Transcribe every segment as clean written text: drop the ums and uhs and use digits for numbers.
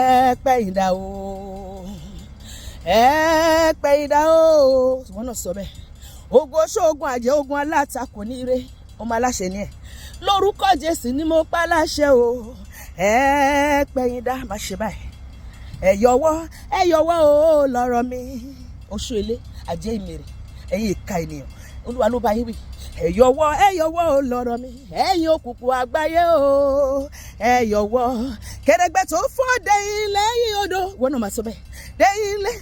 ẹ̀pẹ̀yìndà o ẹ̀pẹ̀yìndà o wọ́n náà sọ bẹ́ẹ̀ ogun ṣóògùn àjẹ́ ogun alátakò ní ire ọmọ aláṣẹ ni ẹ̀ lórúkọ Jésù ni mo pa láṣẹ o ẹ̀pẹ̀yìndà má ṣe báyìí ẹ̀yọ̀wọ́ o lọ́rọ̀ mi oṣù ilé àjẹ́ ìmèrè ẹ̀yin ìka ènìyàn Olúwa ló bá yín wí ẹ̀yọ̀wọ́ o lọ́rọ̀ mi ẹ̀yin òkùnkùn àgbáyé o ẹ̀yọ̀wọ́ kèrègbè tó fọ́ dẹ̀yìn lẹ́yìn odò wọ́n náà máa sọ bẹ́ẹ̀ dẹ̀yìn lẹ́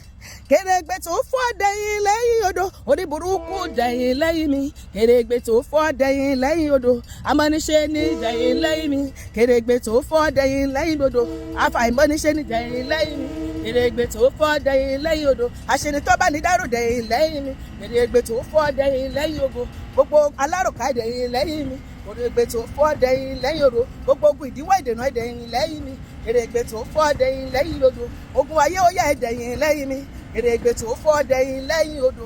kèrègbè tó fọ́ dẹ̀yìn lẹ́yìn odò oníburúkú dẹ̀yìn lẹ́yìn mi kèrègbè tó fọ́ dẹ̀yìn lẹ́yìn odò amọ́niṣe ní dẹ̀yìn lẹ́yìn mi kèrègbè tó fọ́ dẹ̀yìn lẹ́yìn odò afàìmọ́niṣe ní dẹ̀yìn lẹ́yìn mi kèrègbè tó fọ́ dẹ̀yìn lẹ́yìn odò àṣenitọ́ba ní dárò dẹ̀yìn lẹ́yìn mi kèrègbè tó fọ́ dẹ̀yìn lẹ́yìn odò gbogbo alárùkà dẹ̀yìn lẹ́yìn mi kèrègbè tó fọ́ dẹ̀yìn lẹ́yìn odò gbogbo ogun ìdíwọ́ ìdènà dẹ̀yìn lẹ́yìn mi kèrègbè tó fọ́ dẹ̀yìn lẹ́yìn odò ogun ayé ó yá dẹ̀yìn lẹ́yìn mi kèrègbè tó fọ́ dẹ̀yìn lẹ́yìn odò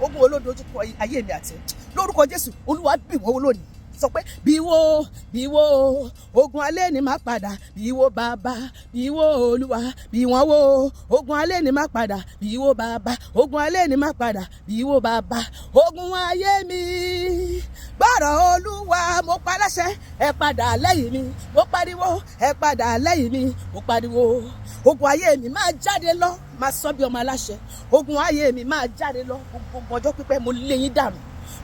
ogun olódojúkọ ayé mi àti lórúkọ Jésù Olúwa bì wọ́n lónìí sọ pé bíwó ogun alẹ́ ni má padà bíwó bàbá bíwó Olúwa bí wọ́n wó ogun alẹ́ ni má padà bíwó bàbá ogun alẹ́ ni má padà bíwó bàbá ogun ayé mi gbọ́rọ̀ Olúwa mo pa láṣẹ ẹ padà lẹ́yìn mi mo pariwo ẹ padà lẹ́yìn mi mo pariwo ogun ayé mi máa jáde lọ máa sọ bí ọmọ aláṣẹ ogun ayé mi máa jáde lọ gbogbo ọjọ́ pípẹ́ mo lé yín dànù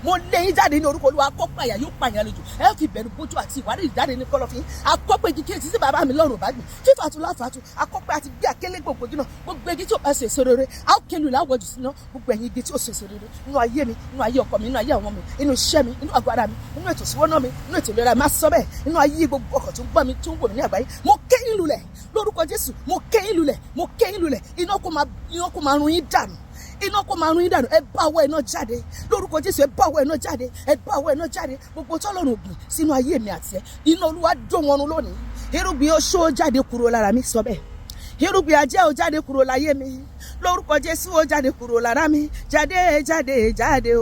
mo lé yín jáde ní orúkọ Olúwa akọ́pàyà yóò pààyàn lójú ẹ fi bẹ̀rù bójú àti ìwádìí jáde ní kọ̀lọ̀fín akọ́pẹ́ igi kéètì sí bàbá mi lọ́rùn bá gbìn fífàtú láfàtú akọ́pẹ́ àti bí akélé gbogbo igi náà gbogbo igi tí ó bá ṣe èso rere a ó kélu láwọ̀jù sí náà gbogbo ẹ̀yìn igi tí ó ṣe èso rere nínú ayé mi nínú ayé ọkọ mi nínú ayé àwọn mi nínú iṣẹ́ mi nínú àgọ́ ara mi nínú ètò ìṣúná mi nínú ètò ìlera má sọ bẹ́ẹ̀ nínú ayé gbogbo ọkọ̀ tó ń gbọ́ mi tó ń wò mí ní àgbáyé mo ké yín lulẹ̀ lórúkọ Jésù mo ké yín lulẹ̀ iná kó máa run yín dànù iná kó máa run yín dànù ẹ bá ọwọ́ iná jáde lórúkọ Jésù ẹ bá ọwọ́ iná jáde ẹ bá ọwọ́ iná jáde gbogbo tọ́lọ́run ògùn sínú ayé mi àti ẹ iná Olúwa dó wọn run lónìí irúgbìn oṣó jáde kúrò lára mi sọ bẹ́ẹ̀ irúgbìn ajẹ́ ò jáde kúrò láyé mi lórúkọ Jésù ó jáde kúrò lára mi jáde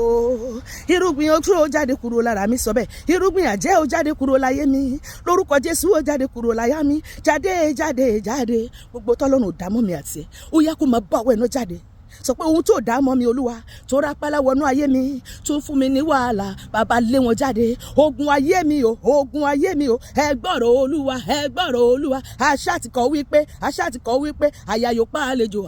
o irúgbìn oṣó ó jáde kúrò lára mi sọ bẹ́ẹ̀ irúgbìn ajẹ́ ò jáde kúrò láyé mi lórúkọ Jésù ó jáde kúrò láyà mi jáde gbogbo tọ́lọ́run ò dámọ́ mi àti ẹ ó yá kó máa bá ọwọ́ iná jáde sọ pé ohun tó dá mọ́ mi Olúwa tó rápálá wọnú ayé mi tó fún mi ní wàhálà bàbá lé wọn jáde ogun ayé mi o ẹ gbọ́rọ̀ Olúwa àṣà ti kọ̀ wípé àyà yóò pa àlejò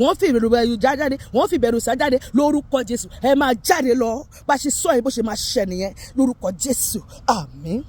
wọ́n fi ìbẹ̀rù jáde wọ́n fi ìbẹ̀rù sá jáde lórúkọ Jésù ẹ máa jáde lọ bá ṣe sọ yìí bó ṣe máa ṣẹ nìyẹn lórúkọ Jésù àmín.